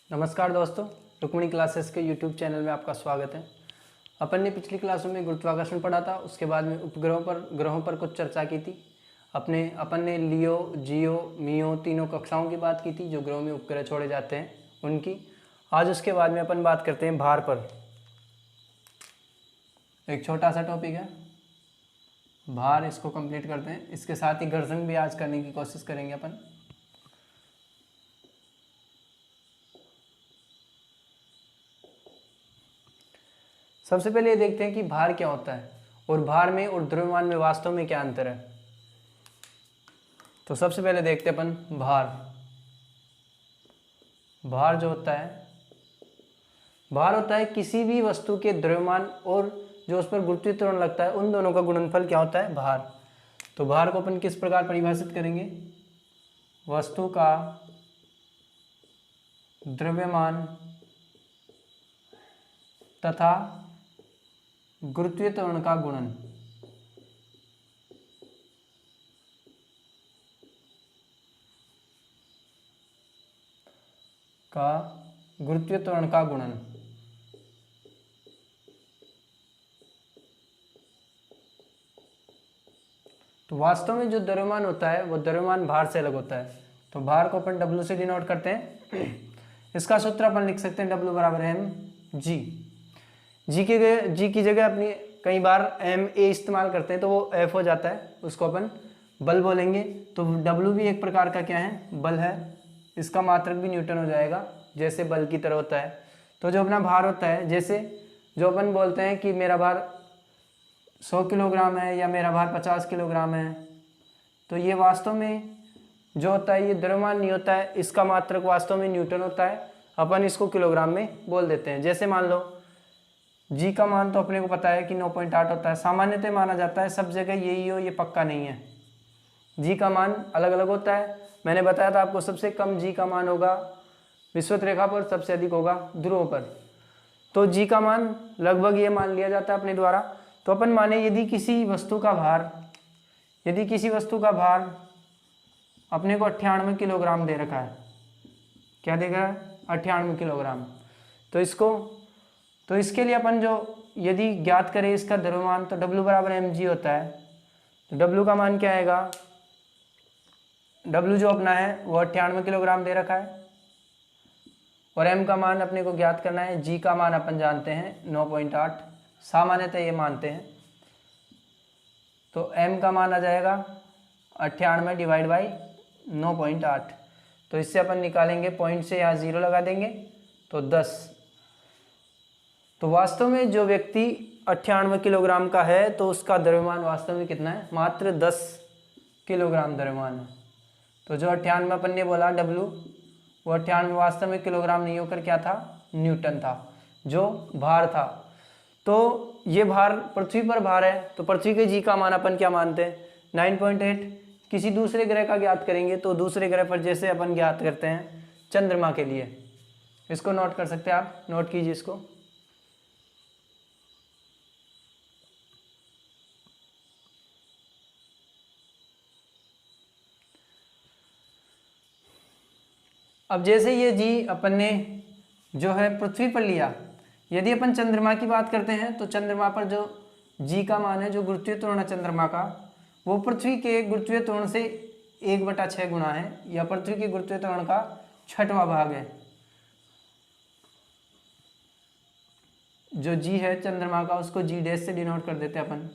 नमस्कार दोस्तों, रुक्मिणी क्लासेस के यूट्यूब चैनल में आपका स्वागत है। अपन ने पिछली क्लासों में गुरुत्वाकर्षण पढ़ा था, उसके बाद में ग्रहों पर कुछ चर्चा की थी। अपन ने लियो, जियो, मियो तीनों कक्षाओं की बात की थी जो ग्रहों में उपग्रह छोड़े जाते हैं उनकी। आज उसके बाद में अपन बात करते हैं भार पर। एक छोटा सा टॉपिक है भार, इसको कंप्लीट करते हैं। इसके साथ ही घर्षण भी आज करने की कोशिश करेंगे अपन। सबसे पहले ये देखते हैं कि भार क्या होता है और भार में और द्रव्यमान में वास्तव में क्या अंतर है। तो सबसे पहले देखते हैं अपन भार जो होता है, भार होता है किसी भी वस्तु के द्रव्यमान और जो उस पर गुरुत्वीय त्वरण लगता है उन दोनों का गुणनफल क्या होता है, भार। तो भार को अपन किस प्रकार परिभाषित करेंगे, वस्तु का द्रव्यमान तथा गुरुत्वीय त्वरण का गुणन तो वास्तव में जो द्रव्यमान होता है वो द्रव्यमान भार से अलग होता है। तो भार को अपन W से डिनोट करते हैं। इसका सूत्र अपन लिख सकते हैं W बराबर mg। जी की जगह अपनी कई बार ma इस्तेमाल करते हैं तो वो F हो जाता है, उसको अपन बल बोलेंगे। तो W भी एक प्रकार का क्या है, बल है। इसका मात्रक भी न्यूटन हो जाएगा, जैसे बल की तरह होता है। तो जो अपना भार होता है, जैसे जो अपन बोलते हैं कि मेरा भार 100 किलोग्राम है या मेरा भार 50 किलोग्राम है, तो ये वास्तव में जो होता है ये द्रव्यमान नहीं होता है, इसका मात्रक वास्तव में न्यूटन होता है। अपन इसको किलोग्राम में बोल देते हैं। जैसे मान लो जी का मान तो अपने को पता है कि 9.8 होता है, सामान्यतः माना जाता है, सब जगह यही हो ये पक्का नहीं है। जी का मान अलग अलग होता है। मैंने बताया था आपको, सबसे कम जी का मान होगा विषुवत रेखा पर, सबसे अधिक होगा ध्रुवों पर। तो जी का मान लगभग ये मान लिया जाता है अपने द्वारा। तो अपन माने यदि किसी वस्तु का भार अपने को 98 किलोग्राम दे रखा है, क्या देख रहा है, 98 किलोग्राम। तो इसके लिए अपन जो यदि ज्ञात करें इसका द्रव्यमान, तो W बराबर mg होता है। तो W का मान क्या आएगा, W जो अपना है वो 98 किलोग्राम दे रखा है और m का मान अपने को ज्ञात करना है। g का मान अपन जानते हैं 9.8, सामान्यतः ये मानते हैं। तो m का मान आ जाएगा 98 डिवाइड बाई 9.8। तो इससे अपन निकालेंगे, पॉइंट से यहाँ 0 लगा देंगे तो 10। तो वास्तव में जो व्यक्ति 98 किलोग्राम का है तो उसका द्रव्यमान वास्तव में कितना है, मात्र 10 किलोग्राम द्रव्यमान है। तो जो 98 अपन ने बोला W, वो 98 वास्तव में किलोग्राम नहीं होकर क्या था, न्यूटन था, जो भार था। तो ये भार पृथ्वी पर भार है, तो पृथ्वी के जी का मान अपन क्या मानते हैं, 9.8। किसी दूसरे ग्रह का ज्ञात करेंगे तो दूसरे ग्रह पर जैसे अपन ज्ञात करते हैं चंद्रमा के लिए, इसको नोट कर सकते हैं आप, नोट कीजिए इसको। अब जैसे ये जी अपन ने जो है पृथ्वी पर लिया, यदि अपन चंद्रमा की बात करते हैं तो चंद्रमा पर जो जी का मान है, जो गुरुत्वीय त्वरण है चंद्रमा का, वो पृथ्वी के गुरुत्वीय त्वरण से 1/6 गुना है, या पृथ्वी के गुरुत्वीय त्वरण का 6वां भाग है। जो जी है चंद्रमा का उसको जी डैश से डिनोट कर देते हैं अपन,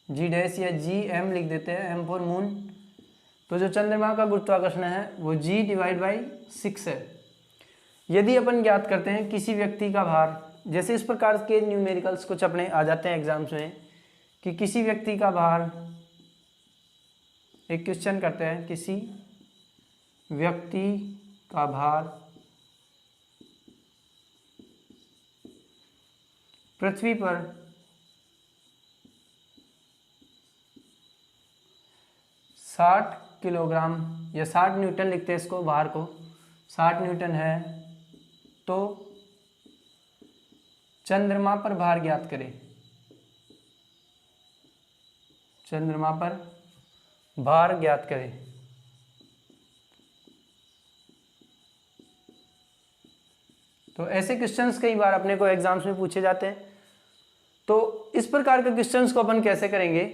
जी डैश या जी एम लिख देते हैं, एम फॉर मून। तो जो चंद्रमा का गुरुत्वाकर्षण है वो g डिवाइड बाई 6 है। यदि अपन ज्ञात करते हैं किसी व्यक्ति का भार, जैसे इस प्रकार के न्यूमेरिकल्स कुछ अपने आ जाते हैं एग्जाम्स में, कि किसी व्यक्ति का भार, एक क्वेश्चन करते हैं, किसी व्यक्ति का भार पृथ्वी पर 60 किलोग्राम या 60 न्यूटन लिखते हैं इसको, भार को 60 न्यूटन है, तो चंद्रमा पर भार ज्ञात करें। चंद्रमा पर भार ज्ञात करें। तो ऐसे क्वेश्चंस कई बार अपने को एग्जाम्स में पूछे जाते हैं। तो इस प्रकार के क्वेश्चंस को अपन कैसे करेंगे,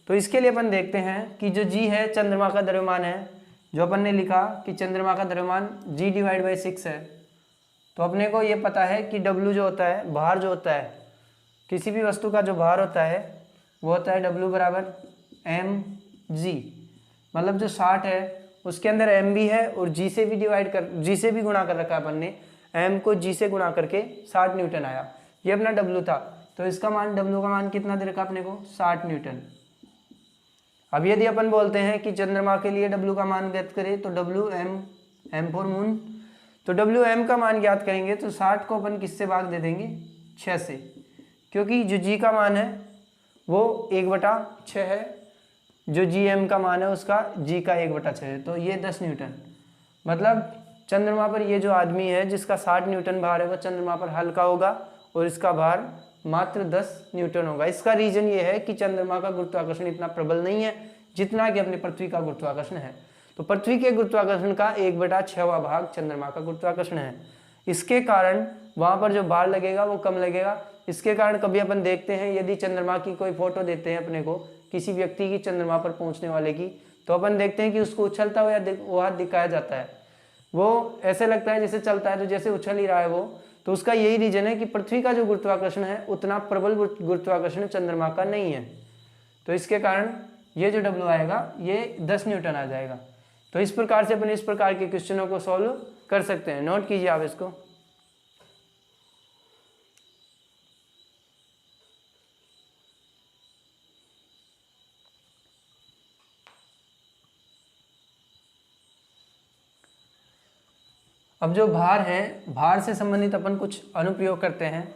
तो इसके लिए अपन देखते हैं कि जो जी है चंद्रमा का द्रव्यमान है, जो अपन ने लिखा कि चंद्रमा का द्रव्यमान g/6 है। तो अपने को ये पता है कि W जो होता है, भार जो होता है, किसी भी वस्तु का जो भार होता है वो होता है W = mg। मतलब जो 60 है उसके अंदर m भी है और g से भी गुणा कर रखा है अपन ने, m को g से गुणा करके 60 न्यूटन आया। ये अपना W था, तो इसका मान W का मान कितना दे रखा अपने को, 60 न्यूटन। अब यदि अपन बोलते हैं कि चंद्रमा के लिए W का मान ज्ञात करें तो m फॉर मून, तो Wm का मान ज्ञात करेंगे तो 60 को अपन किससे भाग दे देंगे, 6 से, क्योंकि जो g का मान है वो 1/6 है, जो gm का मान है उसका g का 1/6 है, तो ये 10 न्यूटन। मतलब चंद्रमा पर ये जो आदमी है जिसका 60 न्यूटन भार है वो चंद्रमा पर हल्का होगा और इसका भार मात्र 10 न्यूटन होगा। इसका रीजन ये है कि चंद्रमा का गुरुत्वाकर्षण इतना प्रबल नहीं है जितना कि अपने पृथ्वी का गुरुत्वाकर्षण है। तो पृथ्वी के गुरुत्वाकर्षण का 1/6वां भाग चंद्रमा का गुरुत्वाकर्षण है। इसके कारण वहाँ पर जो भार लगेगा वो कम लगेगा। इसके कारण कभी अपन देखते हैं यदि चंद्रमा की कोई फोटो देते हैं अपने को, किसी व्यक्ति की चंद्रमा पर पहुँचने वाले की, तो अपन देखते हैं कि उसको उछलता हुआ दिखाया जाता है। वो ऐसे लगता है जैसे चलता है तो जैसे उछल ही रहा है वो। तो उसका यही रीजन है कि पृथ्वी का जो गुरुत्वाकर्षण है उतना प्रबल गुरुत्वाकर्षण चंद्रमा का नहीं है। तो इसके कारण ये जो W आएगा ये 10 न्यूटन आ जाएगा। तो इस प्रकार से अपन इस प्रकार के क्वेश्चनों को सॉल्व कर सकते हैं। नोट कीजिए आप इसको। अब जो भार है, भार से संबंधित अपन कुछ अनुप्रयोग करते हैं।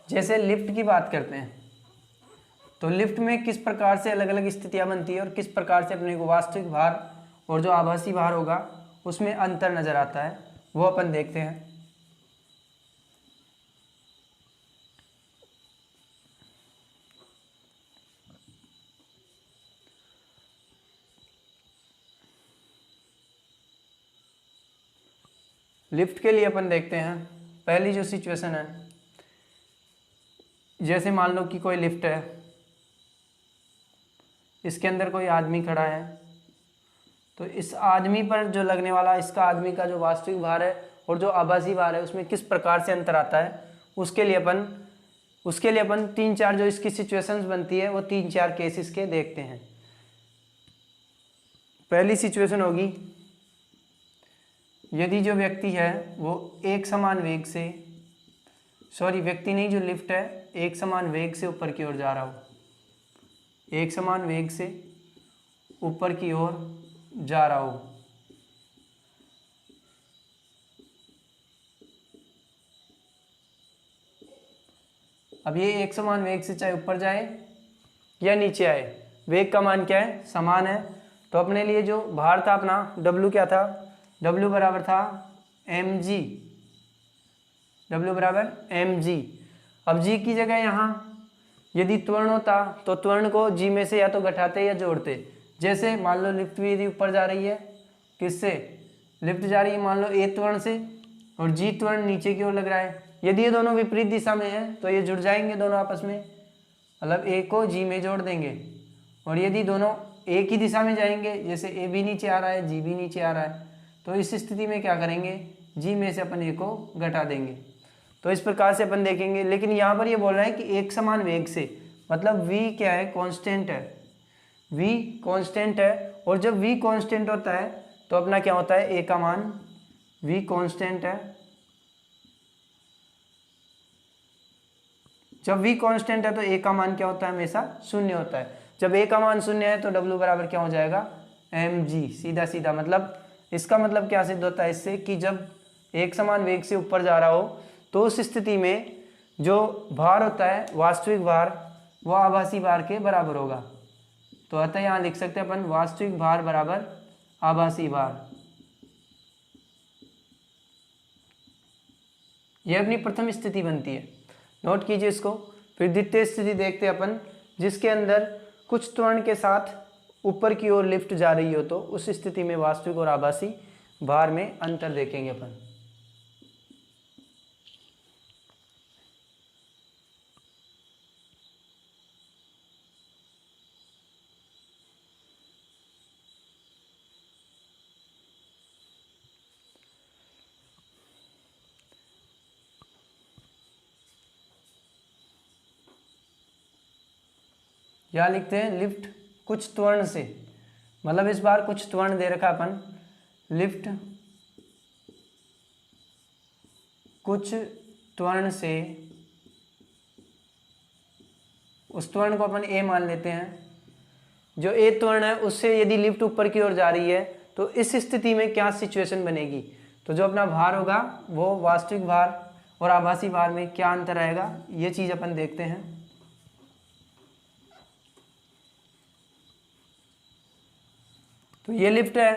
जैसे लिफ्ट की बात करते हैं, तो लिफ्ट में किस प्रकार से अलग अलग स्थितियां बनती है और किस प्रकार से अपने को वास्तविक भार और जो आभासी भार होगा उसमें अंतर नजर आता है, वो अपन देखते हैं। लिफ्ट के लिए अपन देखते हैं पहली जो सिचुएशन है, जैसे मान लो कि कोई लिफ्ट है, इसके अंदर कोई आदमी खड़ा है, तो इस आदमी पर जो लगने वाला इसका आदमी का जो वास्तविक भार है और जो आभासी भार है उसमें किस प्रकार से अंतर आता है, उसके लिए अपन 3-4 जो इसकी सिचुएशंस बनती है वो 3-4 केसेस के देखते हैं। पहली सिचुएशन होगी, यदि जो व्यक्ति है वो एक समान वेग से, व्यक्ति नहीं, जो लिफ्ट है एक समान वेग से ऊपर की ओर जा रहा हो, एक समान वेग से ऊपर की ओर जा रहा हो। अब ये एक समान वेग से चाहे ऊपर जाए या नीचे आए, वेग का मान क्या है, समान है। तो अपने लिए जो भार था अपना W क्या था, W बराबर था mg, W बराबर mg। अब g की जगह यहाँ यदि त्वरण होता तो त्वरण को g में से या तो घटाते या जोड़ते। जैसे मान लो लिफ्ट भी यदि ऊपर जा रही है, किससे, लिफ्ट जा रही है मान लो a त्वरण से और g त्वरण नीचे की ओर लग रहा है। यदि ये दोनों विपरीत दिशा में है तो ये जुड़ जाएंगे दोनों आपस में, मतलब a को g में जोड़ देंगे। और यदि दोनों एक ही दिशा में जाएंगे, जैसे a भी नीचे आ रहा है g भी नीचे आ रहा है, तो इस स्थिति में क्या करेंगे, g में से अपन a को घटा देंगे। तो इस प्रकार से अपन देखेंगे। लेकिन यहाँ पर ये बोल रहा है कि एक समान वेग से, मतलब v क्या है, कांस्टेंट है, v कांस्टेंट है। और जब v कांस्टेंट होता है तो अपना क्या होता है, a का मान, v कांस्टेंट है, जब v कांस्टेंट है तो a का मान क्या होता है, हमेशा 0 होता है। जब a का मान 0 है तो W बराबर क्या हो जाएगा, mg, सीधा सीधा। मतलब इसका मतलब क्या सिद्ध होता है इससे, कि जब एक समान वेग से ऊपर जा रहा हो तो उस स्थिति में जो भार होता है, वास्तविक भार, वो आभासी भार के बराबर होगा। तो अतः यहाँ लिख सकते हैं अपन वास्तविक भार बराबर आभासी भार। यह अपनी प्रथम स्थिति बनती है, नोट कीजिए इसको। फिर द्वितीय स्थिति देखते हैं अपन, जिसके अंदर कुछ त्वरण के साथ ऊपर की ओर लिफ्ट जा रही हो, तो उस स्थिति में वास्तविक और आभासी भार में अंतर देखेंगे अपन। या लिखते हैं लिफ्ट कुछ त्वरण से, मतलब इस बार कुछ त्वरण दे रखा अपन, लिफ्ट कुछ त्वरण से, उस त्वरण को अपन ए मान लेते हैं। जो ए त्वरण है उससे यदि लिफ्ट ऊपर की ओर जा रही है तो इस स्थिति में क्या सिचुएशन बनेगी, तो जो अपना भार होगा वो वास्तविक भार और आभासी भार में क्या अंतर आएगा, ये चीज अपन देखते हैं। तो ये लिफ्ट है,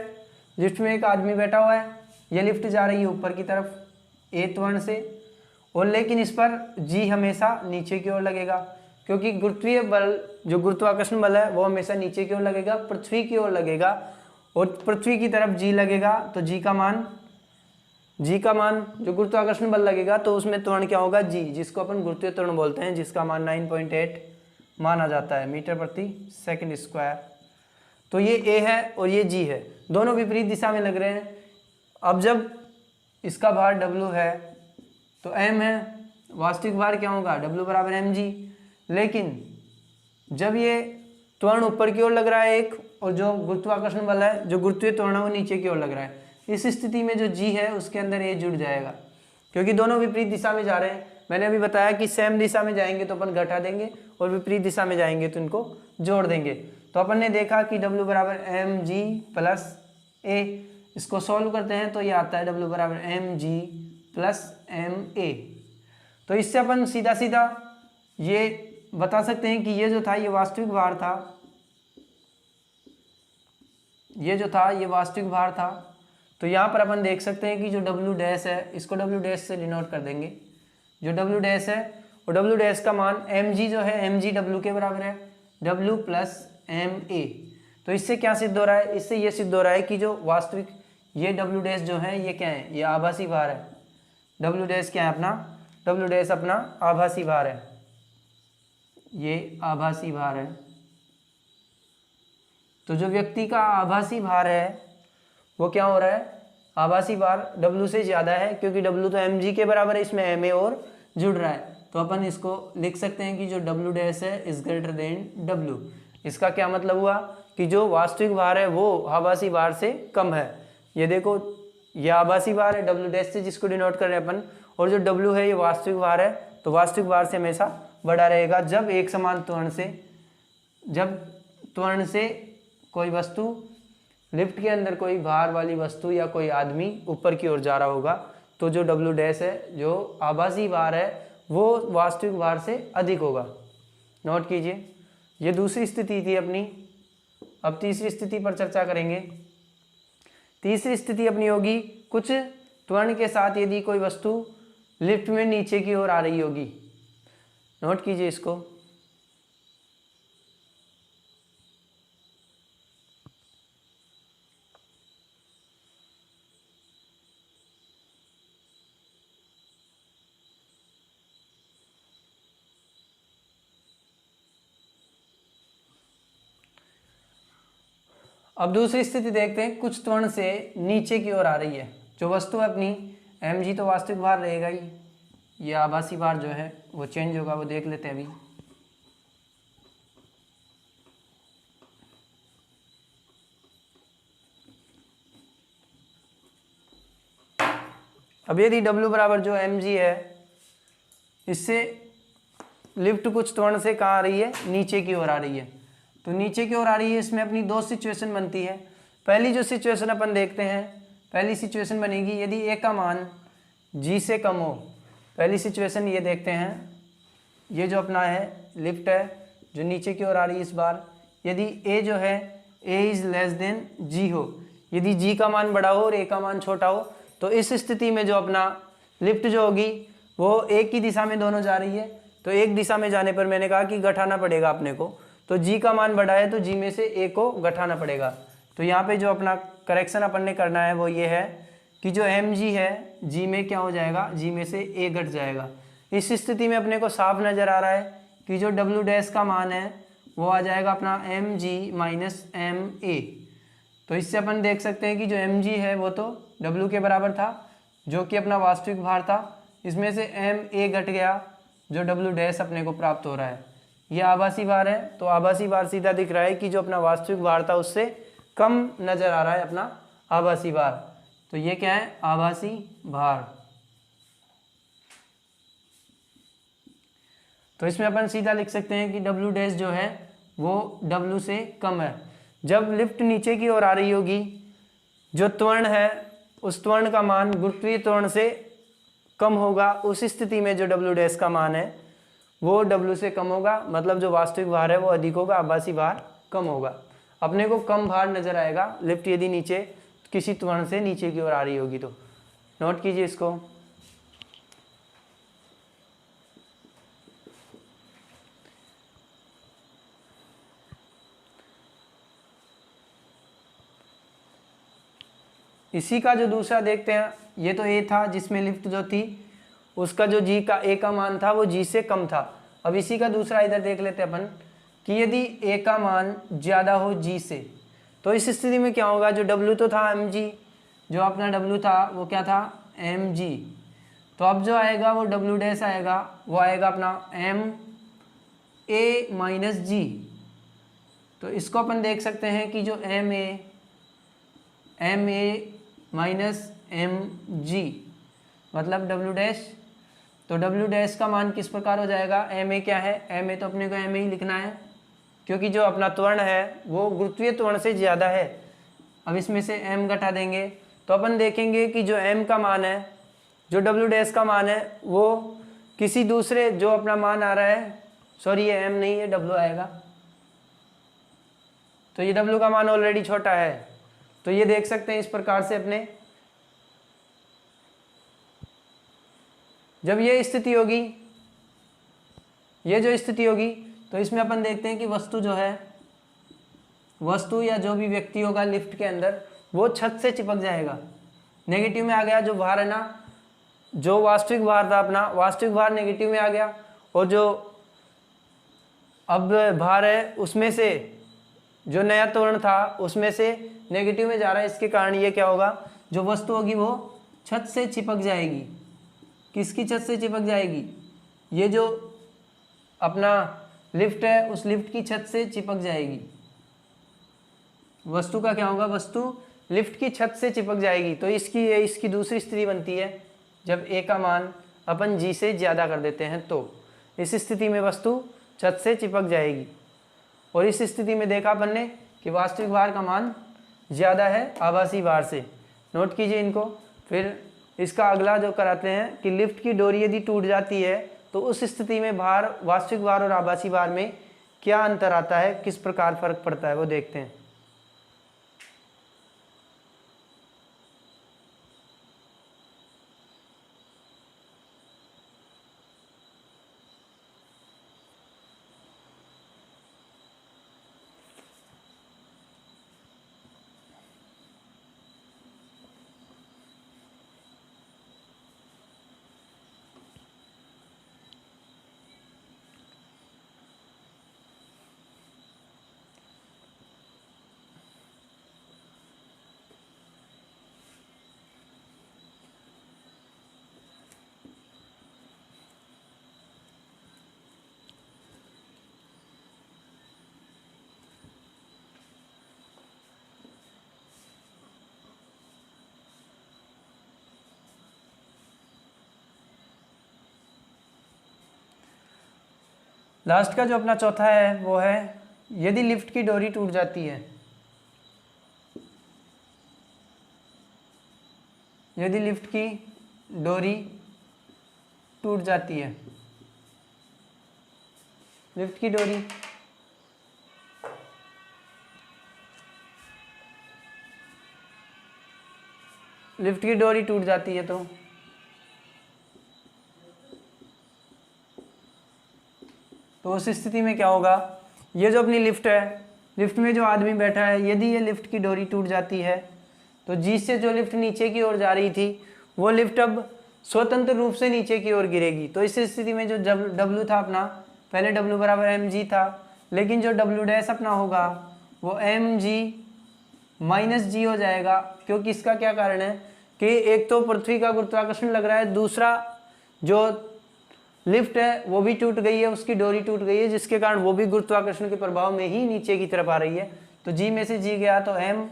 लिफ्ट में एक आदमी बैठा हुआ है, ये लिफ्ट जा रही है ऊपर की तरफ ए त्वरण से, और लेकिन इस पर जी हमेशा नीचे की ओर लगेगा, क्योंकि गुरुत्वीय बल जो गुरुत्वाकर्षण बल है वो हमेशा नीचे की ओर लगेगा, पृथ्वी की ओर लगेगा, और पृथ्वी की तरफ जी लगेगा, तो जी का मान जो गुरुत्वाकर्षण बल लगेगा तो उसमें त्वरण क्या होगा, जी, जिसको अपन गुरुत्वीय त्वरण बोलते हैं, जिसका मान 9.8 माना जाता है मीटर प्रति सेकंड स्क्वायर। तो ये ए है और ये जी है, दोनों विपरीत दिशा में लग रहे हैं। अब जब इसका भार W है तो m है, वास्तविक भार क्या होगा, W बराबर mg, लेकिन जब ये त्वरण ऊपर की ओर लग रहा है एक, और जो गुरुत्वाकर्षण बल है जो गुरुत्वीय त्वरण है वो नीचे की ओर लग रहा है, इस स्थिति में जो g है उसके अंदर ये जुड़ जाएगा, क्योंकि दोनों विपरीत दिशा में जा रहे हैं। मैंने अभी बताया कि सेम दिशा में जाएंगे तो अपन घटा देंगे और विपरीत दिशा में जाएंगे तो इनको जोड़ देंगे। तो अपन ने देखा कि W बराबर mg प्लस a, इसको सॉल्व करते हैं तो ये आता है W बराबर mg प्लस ma। तो इससे अपन सीधा सीधा ये बता सकते हैं कि ये जो था ये वास्तविक भार था, ये जो था ये वास्तविक भार था। तो यहाँ पर अपन देख सकते हैं कि जो W डैश है इसको W डैश से डिनोट कर देंगे, जो W डैश है और W डैश का मान mg जो है mg W के बराबर है, W प्लस ma। तो इससे क्या सिद्ध हो रहा है, इससे ये सिद्ध हो रहा है कि जो वास्तविक ये W डैश जो है ये क्या है, ये आभासी भार है। W डैश क्या है अपना, W डैश अपना आभासी भार है, ये आभासी भार है। तो जो व्यक्ति का आभासी भार है वो क्या हो रहा है, आभासी भार W से ज़्यादा है, क्योंकि W तो mg के बराबर है, इसमें ma और जुड़ रहा है। तो अपन इसको लिख सकते हैं कि जो W डैश है इज ग्रेटर देन W। इसका क्या मतलब हुआ कि जो वास्तविक भार है वो आभासी भार से कम है। ये देखो ये आभासी भार है W डैश से, जिसको डिनोट कर रहे हैं अपन, और जो W है ये वास्तविक भार है, तो वास्तविक भार से हमेशा बड़ा रहेगा जब एक समान त्वरण से, जब त्वरण से कोई वस्तु लिफ्ट के अंदर कोई भार वाली वस्तु या कोई आदमी ऊपर की ओर जा रहा होगा, तो जो W डैश है जो आभासी भार है वो वास्तविक भार से अधिक होगा। नोट कीजिए, ये दूसरी स्थिति थी अपनी। अब तीसरी स्थिति पर चर्चा करेंगे। तीसरी स्थिति अपनी होगी कुछ त्वरण के साथ यदि कोई वस्तु लिफ्ट में नीचे की ओर आ रही होगी। नोट कीजिए इसको। अब दूसरी स्थिति देखते हैं, कुछ त्वरण से नीचे की ओर आ रही है जो वस्तु है अपनी, mg तो वास्तविक भार रहेगा ही, ये आभासी भार जो है वो चेंज होगा, वो देख लेते हैं अभी। अब यदि W बराबर जो mg है इससे लिफ्ट कुछ त्वरण से कहाँ आ रही है, नीचे की ओर आ रही है, तो नीचे की ओर आ रही है, इसमें अपनी दो सिचुएशन बनती है। पहली जो सिचुएशन अपन देखते हैं, पहली सिचुएशन बनेगी यदि a का मान g से कम हो। पहली सिचुएशन ये देखते हैं, ये जो अपना है लिफ्ट है जो नीचे की ओर आ रही है, इस बार यदि a जो है a is less than g हो, यदि g का मान बड़ा हो और a का मान छोटा हो, तो इस स्थिति में जो अपना लिफ्ट जो होगी वो एक ही दिशा में दोनों जा रही है। तो एक दिशा में जाने पर मैंने कहा कि घटाना पड़ेगा अपने को, तो g का मान बड़ा है तो g में से a को घटाना पड़ेगा। तो यहाँ पे जो अपना करेक्शन अपन ने करना है वो ये है कि जो mg है g में क्या हो जाएगा, g में से a घट जाएगा। इस स्थिति में अपने को साफ नज़र आ रहा है कि जो W डैश का मान है वो आ जाएगा अपना mg माइनस ma। तो इससे अपन देख सकते हैं कि जो mg है वो तो W के बराबर था जो कि अपना वास्तविक भार था, इसमें से ma घट गया, जो W डैश अपने को प्राप्त हो रहा है। ये आभासी भार है, तो आभासी भार सीधा दिख रहा है कि जो अपना वास्तविक भार था उससे कम नजर आ रहा है अपना आभासी भार। तो ये क्या है, आभासी भार। तो इसमें अपन सीधा लिख सकते हैं कि डब्ल्यू डैश जो है वो डब्ल्यू से कम है। जब लिफ्ट नीचे की ओर आ रही होगी, जो त्वरण है उस त्वरण का मान गुरुत्वीय त्वरण से कम होगा, उस स्थिति में जो डब्ल्यू डैश का मान है वो डब्ल्यू से कम होगा, मतलब जो वास्तविक भार है वो अधिक होगा, आभासी भार कम होगा। अपने को कम भार नजर आएगा लिफ्ट यदि नीचे किसी त्वरण से नीचे की ओर आ रही होगी। तो नोट कीजिए इसको। इसी का जो दूसरा देखते हैं, ये तो ए था जिसमें लिफ्ट जो थी उसका जो जी का ए का मान था वो जी से कम था। अब इसी का दूसरा इधर देख लेते हैं अपन कि यदि ए का मान ज़्यादा हो जी से, तो इस स्थिति में क्या होगा, जो डब्ल्यू तो था एम जी, जो अपना डब्ल्यू था वो क्या था एम जी, तो अब जो आएगा वो डब्ल्यू डैश आएगा, वो आएगा अपना एम ए माइनस जी। तो इसको अपन देख सकते हैं कि जो M A minus M G मतलब डब्ल्यू डैश, तो डब्ल्यू डैश का मान किस प्रकार हो जाएगा, एम ए क्या है, एम ए तो अपने को एम ए ही लिखना है क्योंकि जो अपना त्वरण है वो गुरुत्वीय त्वरण से ज़्यादा है। अब इसमें से m घटा देंगे तो अपन देखेंगे कि जो m का मान है, जो डब्ल्यू डैश का मान है वो किसी दूसरे जो अपना मान आ रहा है, सॉरी ये m नहीं है w आएगा, तो ये w का मान ऑलरेडी छोटा है। तो ये देख सकते हैं इस प्रकार से अपने, जब ये स्थिति होगी, ये जो स्थिति होगी, तो इसमें अपन देखते हैं कि वस्तु जो है, वस्तु या जो भी व्यक्ति होगा लिफ्ट के अंदर वो छत से चिपक जाएगा। नेगेटिव में आ गया जो भार है ना, जो वास्तविक भार था अपना, वास्तविक भार नेगेटिव में आ गया, और जो अब भार है उसमें से जो नया त्वरण था उसमें से नेगेटिव में जा रहा है। इसके कारण ये क्या होगा, जो वस्तु होगी वो छत से चिपक जाएगी। किसकी छत से चिपक जाएगी, ये जो अपना लिफ्ट है उस लिफ्ट की छत से चिपक जाएगी। वस्तु का क्या होगा, वस्तु लिफ्ट की छत से चिपक जाएगी। तो इसकी दूसरी स्थिति बनती है जब ए का मान अपन जी से ज़्यादा कर देते हैं, तो इस स्थिति में वस्तु छत से चिपक जाएगी। और इस स्थिति में देखा अपन ने कि वास्तविक भार का मान ज़्यादा है आभासी भार से। नोट कीजिए इनको। फिर इसका अगला जो कराते हैं कि लिफ्ट की डोरी यदि टूट जाती है तो उस स्थिति में भार, वास्तविक भार और आभासी भार में क्या अंतर आता है, किस प्रकार फर्क पड़ता है वो देखते हैं। लास्ट का जो अपना चौथा है वो है यदि लिफ्ट की डोरी टूट जाती है, यदि लिफ्ट की डोरी टूट जाती है, लिफ्ट की डोरी टूट जाती है तो उस स्थिति में क्या होगा, ये जो अपनी लिफ्ट है, लिफ्ट में जो आदमी बैठा है, यदि ये लिफ्ट की डोरी टूट जाती है तो जिससे जो लिफ्ट नीचे की ओर जा रही थी वो लिफ्ट अब स्वतंत्र रूप से नीचे की ओर गिरेगी। तो इस स्थिति में जो डब्ल्यू था अपना, पहले डब्ल्यू बराबर एम जी था, लेकिन जो डब्ल्यू डैश अपना होगा वो एम जी माइनस जी हो जाएगा। क्योंकि इसका क्या कारण है कि एक तो पृथ्वी का गुरुत्वाकर्षण लग रहा है, दूसरा जो लिफ्ट है वो भी टूट गई है, उसकी डोरी टूट गई है, जिसके कारण वो भी गुरुत्वाकर्षण के प्रभाव में ही नीचे की तरफ आ रही है। तो जी में से जी गया तो m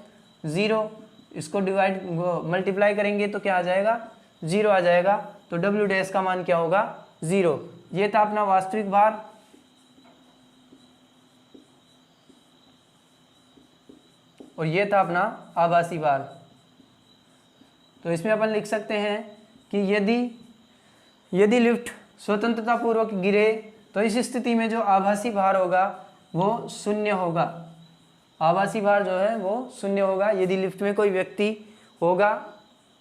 0, इसको डिवाइड मल्टीप्लाई करेंगे तो क्या आ जाएगा, 0 आ जाएगा। तो W डैश का मान क्या होगा, 0। ये था अपना वास्तविक भार, और ये था अपना आभासी भार। तो इसमें अपन लिख सकते हैं कि यदि लिफ्ट स्वतंत्रता पूर्वक गिरे तो इस स्थिति में जो आभासी भार होगा वो 0 होगा। आभासी भार जो है वो 0 होगा। यदि लिफ्ट में कोई व्यक्ति होगा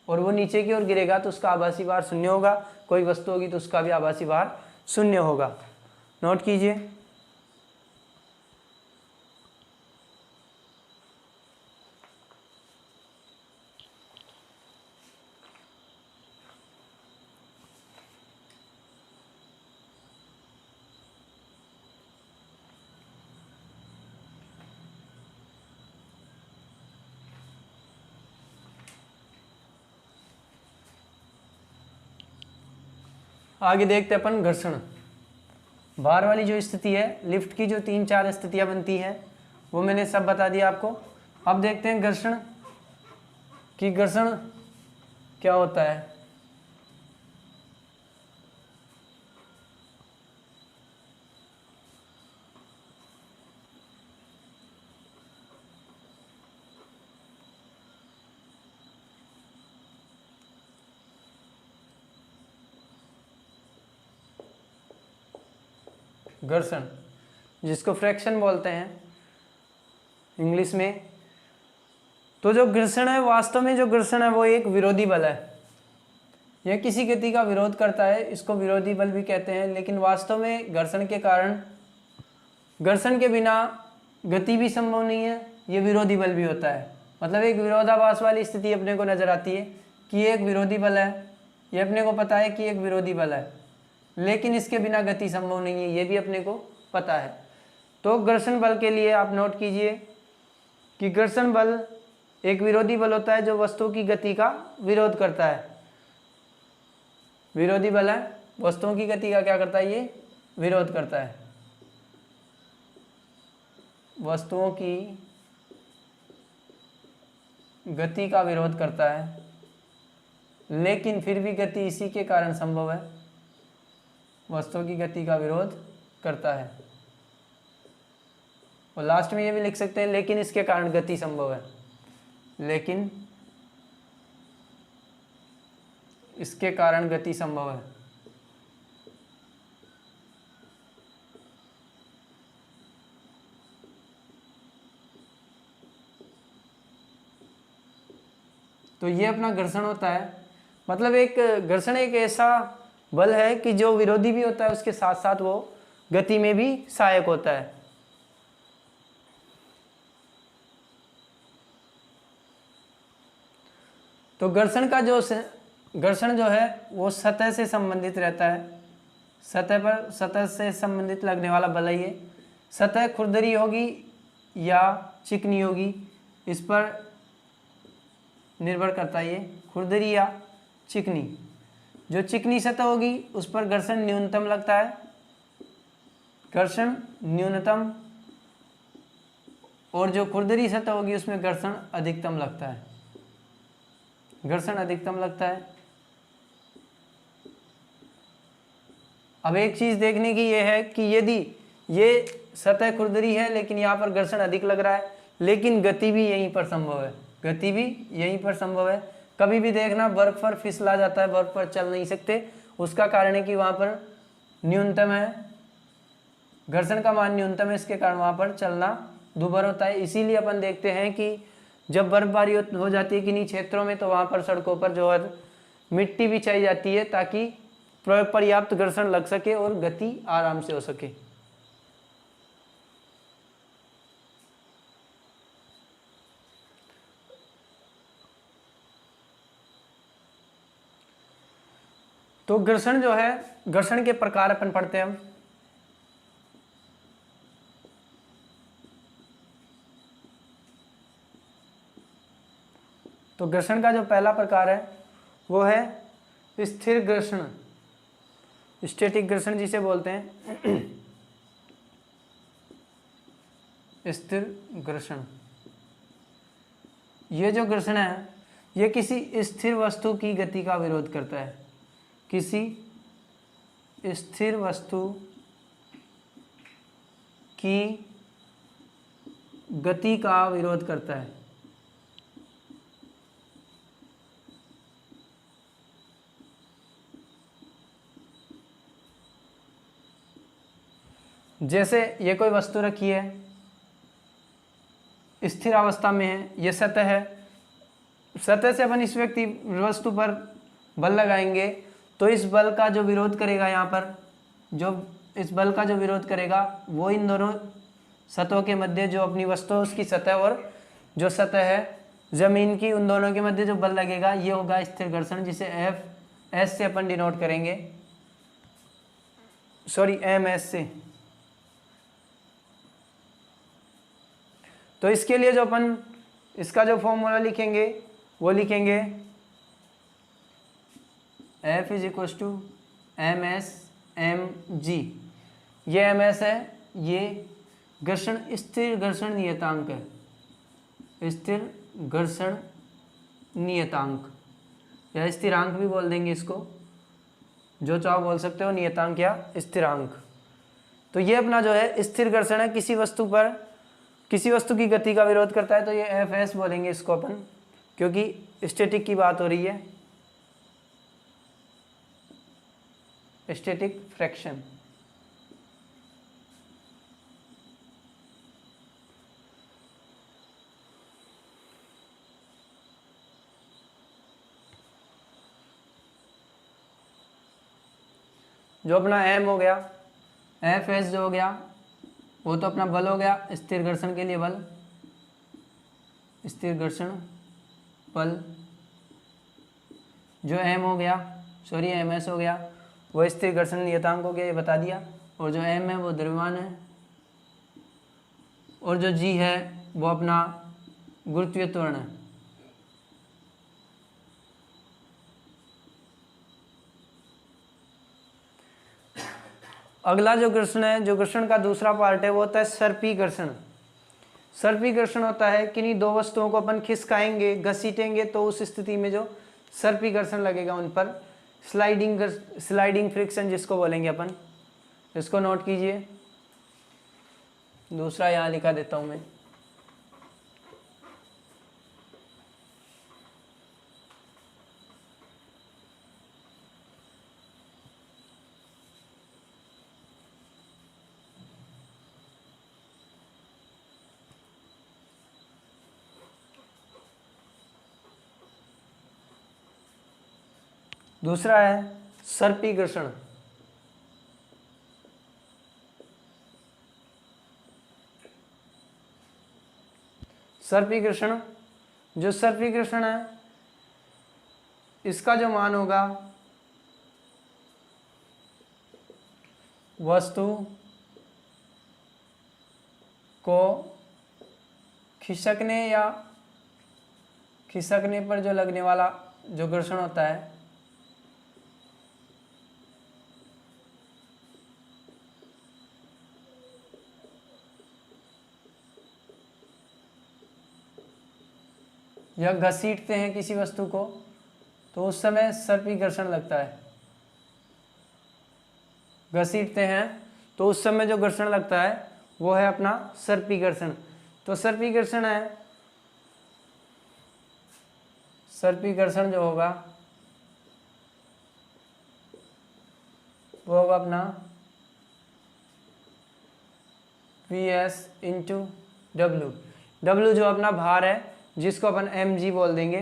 और वो नीचे की ओर गिरेगा तो उसका आभासी भार 0 होगा, कोई वस्तु होगी तो उसका भी आभासी भार 0 होगा। नोट कीजिए। आगे देखते हैं अपन घर्षण। भार वाली जो स्थिति है, लिफ्ट की जो 3-4 स्थितियां बनती हैं वो मैंने सब बता दिया आपको। अब देखते हैं घर्षण कि घर्षण क्या होता है। घर्षण जिसको फ्रैक्शन बोलते हैं इंग्लिश में। तो जो घर्षण है, वास्तव में जो घर्षण है वो एक विरोधी बल है। यह किसी गति का विरोध करता है, इसको विरोधी बल भी कहते हैं। लेकिन वास्तव में घर्षण के कारण, घर्षण के बिना गति भी संभव नहीं है, ये विरोधी बल भी होता है। मतलब एक विरोधाभास वाली स्थिति अपने को नजर आती है कि ये एक विरोधी बल है, ये अपने को पता है कि एक विरोधी बल है, लेकिन इसके बिना गति संभव नहीं है, ये भी अपने को पता है। तो घर्षण बल के लिए आप नोट कीजिए कि घर्षण बल एक विरोधी बल होता है जो वस्तु की गति का विरोध करता है। विरोधी बल है, वस्तुओं की गति का क्या करता है, ये विरोध करता है। वस्तुओं की गति का विरोध करता है, लेकिन फिर भी गति इसी के कारण संभव है। वस्तुओं की गति का विरोध करता है। और लास्ट में ये भी लिख सकते हैं लेकिन इसके कारण गति संभव है। लेकिन इसके कारण गति संभव है। तो ये अपना घर्षण होता है। मतलब एक घर्षण एक ऐसा बल है कि जो विरोधी भी होता है, उसके साथ साथ वो गति में भी सहायक होता है। तो घर्षण जो है वो सतह से संबंधित रहता है। सतह से संबंधित लगने वाला बल है ये। सतह खुरदरी होगी या चिकनी होगी, इस पर निर्भर करता है ये, खुरदरी या चिकनी। जो चिकनी सतह होगी उस पर घर्षण न्यूनतम लगता है, घर्षण न्यूनतम, और जो खुरदरी सतह होगी उसमें घर्षण अधिकतम लगता है, घर्षण अधिकतम लगता है। अब एक चीज देखने की यह है कि यदि ये सतह खुरदरी है लेकिन यहाँ पर घर्षण अधिक लग रहा है, लेकिन गति भी यहीं पर संभव है, गति भी यहीं पर संभव है। कभी भी देखना बर्फ पर फिसला जाता है, बर्फ पर चल नहीं सकते, उसका कारण है कि वहाँ पर न्यूनतम है, घर्षण का मान न्यूनतम है, इसके कारण वहाँ पर चलना दुभर होता है। इसीलिए अपन देखते हैं कि जब बर्फबारी हो जाती है किन्हीं क्षेत्रों में तो वहाँ पर सड़कों पर जो है मिट्टी बिछाई जाती है ताकि पर्याप्त घर्षण लग सके और गति आराम से हो सके। तो घर्षण जो है, घर्षण के प्रकार अपन पढ़ते हैं हम। तो घर्षण का जो पहला प्रकार है वो है स्थिर घर्षण। स्टैटिक घर्षण जिसे बोलते हैं, स्थिर घर्षण। ये जो घर्षण है ये किसी स्थिर वस्तु की गति का विरोध करता है, किसी स्थिर वस्तु की गति का विरोध करता है। जैसे ये कोई वस्तु रखी है, स्थिर अवस्था में है, ये सतह है, सतह से अपन इस व्यक्ति वस्तु पर बल लगाएंगे तो इस बल का जो विरोध करेगा, यहाँ पर जो इस बल का जो विरोध करेगा वो इन दोनों सतहों के मध्य जो अपनी वस्तु उसकी सतह और जो सतह है जमीन की, उन दोनों के मध्य जो बल लगेगा ये होगा स्थिर घर्षण, जिसे एस से अपन डिनोट करेंगे, सॉरी एस से। तो इसके लिए जो अपन इसका जो फॉर्मूला लिखेंगे वो लिखेंगे F is equal to M S M G. ये एम एस है, ये घर्षण स्थिर घर्षण नियतांक है, स्थिर घर्षण नियतांक या स्थिरांक भी बोल देंगे इसको, जो चाहो बोल सकते हो, नियतांक या स्थिरांक। तो ये अपना जो है स्थिर घर्षण है, किसी वस्तु पर किसी वस्तु की गति का विरोध करता है, तो ये एफ एस बोलेंगे इसको अपन, क्योंकि स्टैटिक की बात हो रही है, स्टैटिक फ्रैक्शन। जो अपना एम हो गया, एफ एस जो हो गया वो तो अपना बल हो गया, स्थिर घर्षण के लिए बल, स्थिर घर्षण बल। जो एम हो गया, सॉरी एम एस हो गया, वो स्थिर घर्षण नियतांक हो गया, ये बता दिया। और जो एम है वो द्रव्यमान है, और जो जी है वो अपना गुरुत्वीय त्वरण है। अगला जो घर्षण है, जो घर्षण का दूसरा पार्ट है वो होता है सर्पी घर्षण। सर्पी घर्षण होता है किन्हीं दो वस्तुओं को अपन खिसकाएंगे, घसीटेंगे, तो उस स्थिति में जो सर्पी घर्षण लगेगा उन पर, स्लाइडिंग फ्रिक्शन जिसको बोलेंगे अपन, इसको नोट कीजिए। दूसरा यहाँ लिखा देता हूँ मैं, दूसरा है सर्पी घर्षण। सर्पी घर्षण, जो सर्पी घर्षण है इसका जो मान होगा वस्तु को खिसकने या खिसकने पर जो लगने वाला जो घर्षण होता है या घसीटते हैं किसी वस्तु को, तो उस समय सर्पी घर्षण लगता है। घसीटते हैं तो उस समय जो घर्षण लगता है वो है अपना सर्पी घर्षण। तो सर्पी घर्षण है, सर्पी घर्षण जो होगा वो होगा अपना Vs इंटू डब्ल्यू। डब्ल्यू जो अपना भार है जिसको अपन mg बोल देंगे,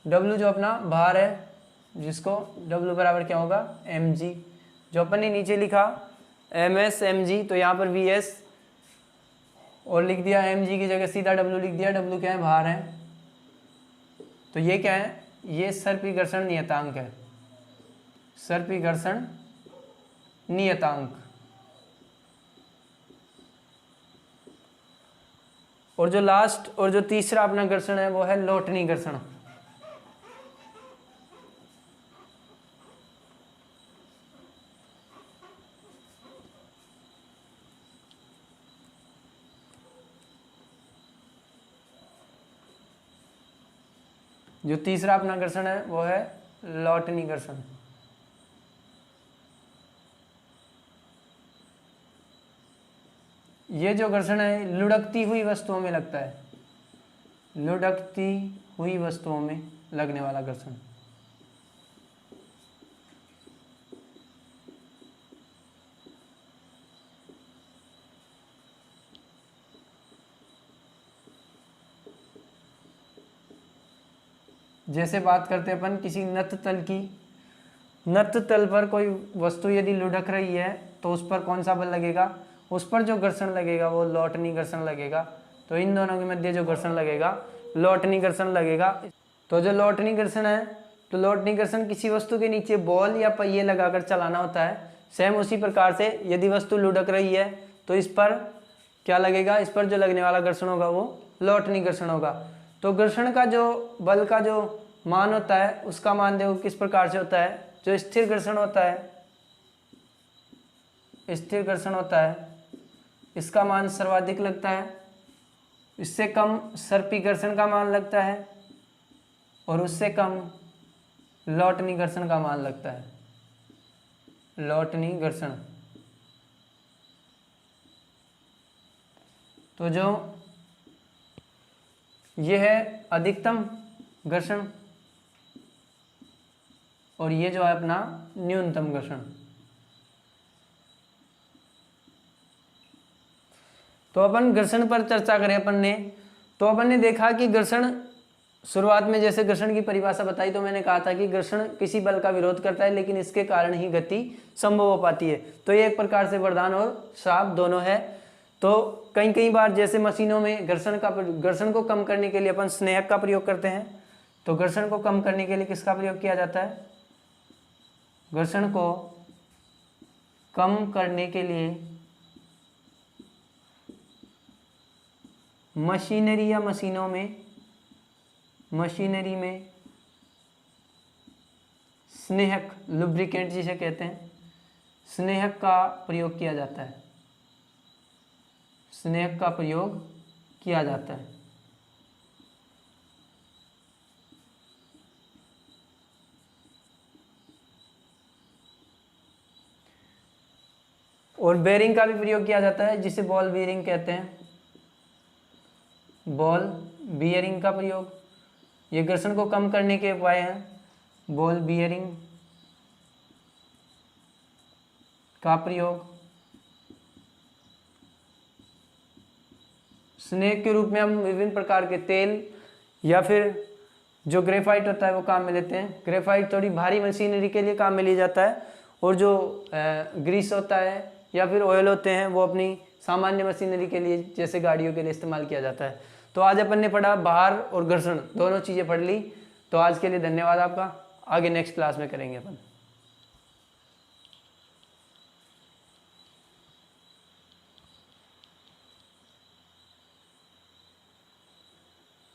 W जो अपना भार है जिसको W बराबर क्या होगा mg, जो अपन ने नीचे लिखा ms mg, तो यहाँ पर Vs और लिख दिया, mg की जगह सीधा W लिख दिया। W क्या है, भार है, तो ये क्या है, ये सर्पी घर्षण नियतांक है, सर्पी घर्षण नियतांक। और जो लास्ट और जो तीसरा अपना घर्षण है वो है लोटनी घर्षण। जो तीसरा अपना घर्षण है वो है लॉटनी घर्षण। ये जो घर्षण है लुढ़कती हुई वस्तुओं में लगता है, लुढ़कती हुई वस्तुओं में लगने वाला घर्षण। जैसे बात करते हैं अपन किसी नत तल की, नत तल पर कोई वस्तु यदि लुढ़क रही है तो उस पर कौन सा बल लगेगा, उस पर जो घर्षण लगेगा वो लॉटनी घर्षण लगेगा। तो इन दोनों के मध्य जो घर्षण लगेगा लॉटनी घर्षण लगेगा। तो जो लॉटनी घर्षण है, तो लॉटनी घर्षण किसी वस्तु के नीचे बॉल या पहिए लगाकर चलाना होता है। सेम उसी प्रकार से यदि वस्तु लुढ़क रही है तो इस पर क्या लगेगा, इस पर जो लगने वाला घर्षण होगा वो लॉटनी घर्षण होगा। तो घर्षण का जो बल का जो मान होता है उसका मान देखो किस प्रकार से होता है। जो स्थिर घर्षण होता है, स्थिर घर्षण होता है, इसका मान सर्वाधिक लगता है, इससे कम सर्पी घर्षण का मान लगता है और उससे कम लॉटनी घर्षण का मान लगता है, लॉटनी घर्षण। तो जो ये है अधिकतम घर्षण और ये जो है अपना न्यूनतम घर्षण। तो अपन घर्षण पर चर्चा करें अपन ने, तो अपन ने देखा कि घर्षण शुरुआत में जैसे घर्षण की परिभाषा बताई तो मैंने कहा था कि घर्षण किसी बल का विरोध करता है लेकिन इसके कारण ही गति संभव हो पाती है। तो ये एक प्रकार से वरदान और श्राप दोनों है। तो कई बार जैसे मशीनों में घर्षण को कम करने के लिए अपन स्नेहक का प्रयोग करते हैं। तो घर्षण को कम करने के लिए किसका प्रयोग किया जाता है, घर्षण को कम करने के लिए मशीनरी या मशीनरी में स्नेहक, लुब्रिकेंट जिसे कहते हैं, स्नेहक का प्रयोग किया जाता है, स्नेहक का प्रयोग किया जाता है। और बेरिंग का भी प्रयोग किया जाता है जिसे बॉल बेरिंग कहते हैं, बॉल बियरिंग का प्रयोग। ये घर्षण को कम करने के उपाय हैं, बॉल बियरिंग का प्रयोग। स्नेहक के रूप में हम विभिन्न प्रकार के तेल या फिर जो ग्रेफाइट होता है वो काम में लेते हैं। ग्रेफाइट थोड़ी भारी मशीनरी के लिए काम में लिया जाता है और जो ग्रीस होता है या फिर ऑयल होते हैं वो अपनी सामान्य मशीनरी के लिए जैसे गाड़ियों के लिए इस्तेमाल किया जाता है। तो आज अपन ने पढ़ा भार और घर्षण, दोनों चीज़ें पढ़ ली। तो आज के लिए धन्यवाद आपका, आगे नेक्स्ट क्लास में करेंगे अपन।